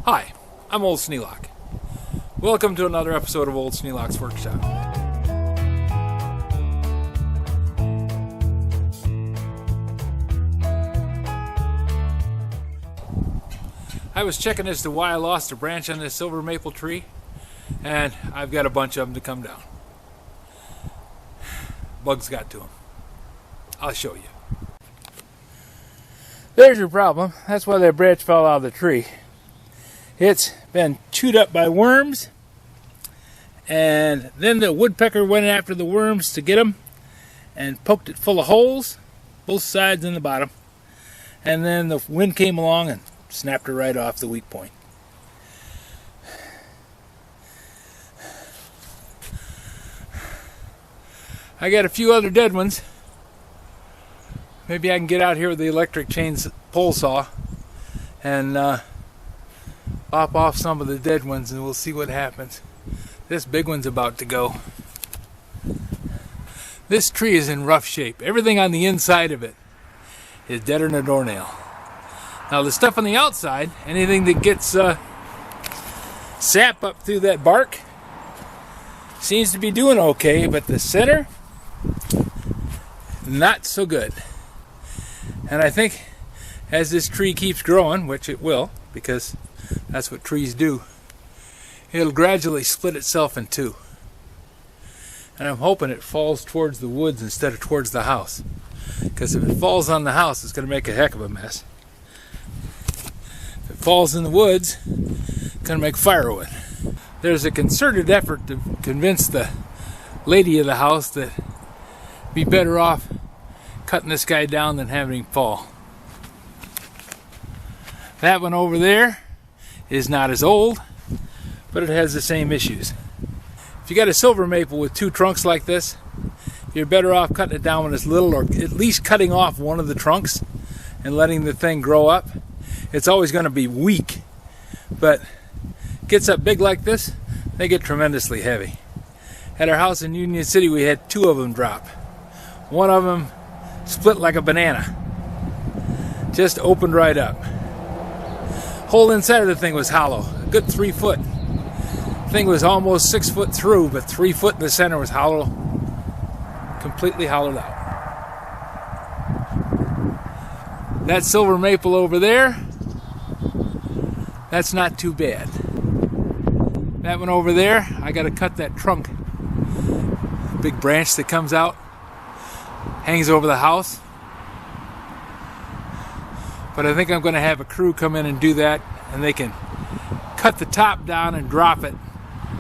Hi, I'm Old Sneelock. Welcome to another episode of Old Sneelock's Workshop. I was checking as to why I lost a branch on this silver maple tree, and I've got a bunch of them to come down. Bugs got to them. I'll show you. There's your problem. That's why that branch fell out of the tree. It's been chewed up by worms, and then the woodpecker went after the worms to get them and poked it full of holes, both sides and the bottom, and then the wind came along and snapped her right off the weak point. I got a few other dead ones. Maybe I can get out here with the electric chains pole saw and lop off some of the dead ones, and we'll see what happens. This big one's about to go. This tree is in rough shape. Everything on the inside of it is deader than a doornail. Now the stuff on the outside, anything that gets sap up through that bark, seems to be doing okay, but the center, not so good. And I think as this tree keeps growing, which it will, because that's what trees do, it'll gradually split itself in two. And I'm hoping it falls towards the woods instead of towards the house, because if it falls on the house, it's going to make a heck of a mess. If it falls in the woods, it's going to make firewood. There's a concerted effort to convince the lady of the house that it'd be better off cutting this guy down than having him fall. That one over there is not as old, but it has the same issues. If you got a silver maple with two trunks like this, you're better off cutting it down when it's little, or at least cutting off one of the trunks and letting the thing grow up. It's always going to be weak, but gets up big like this, they get tremendously heavy. At our house in Union City, we had two of them drop. One of them split like a banana, just opened right up. Whole inside of the thing was hollow, a good 3 foot. Thing was almost 6 foot through, but 3 foot in the center was hollow, completely hollowed out. That silver maple over there, that's not too bad. That one over there, I got to cut that trunk. Big branch that comes out, hangs over the house. But I think I'm going to have a crew come in and do that, and they can cut the top down and drop it,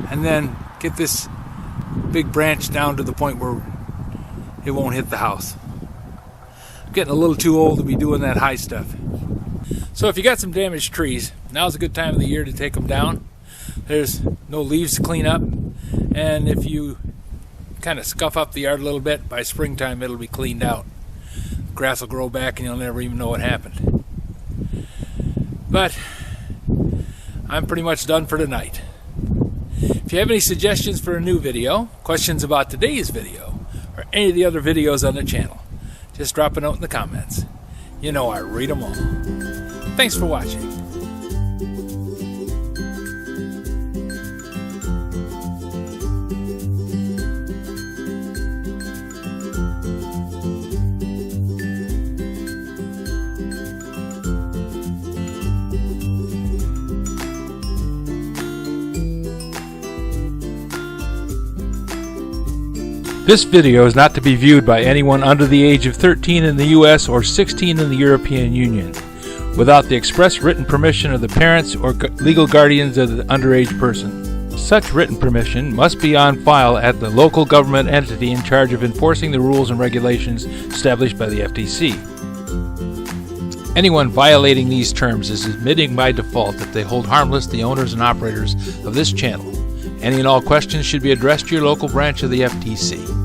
and then get this big branch down to the point where it won't hit the house. I'm getting a little too old to be doing that high stuff. So if you got some damaged trees, now's a good time of the year to take them down. There's no leaves to clean up, and if you kind of scuff up the yard a little bit, by springtime it'll be cleaned out. Grass will grow back and you'll never even know what happened. But I'm pretty much done for tonight. If you have any suggestions for a new video, questions about today's video, or any of the other videos on the channel, just drop a note in the comments. You know I read them all. Thanks for watching. This video is not to be viewed by anyone under the age of 13 in the U.S. or 16 in the European Union, without the express written permission of the parents or legal guardians of the underage person. Such written permission must be on file at the local government entity in charge of enforcing the rules and regulations established by the FTC. Anyone violating these terms is admitting by default that they hold harmless the owners and operators of this channel. Any and all questions should be addressed to your local branch of the FTC.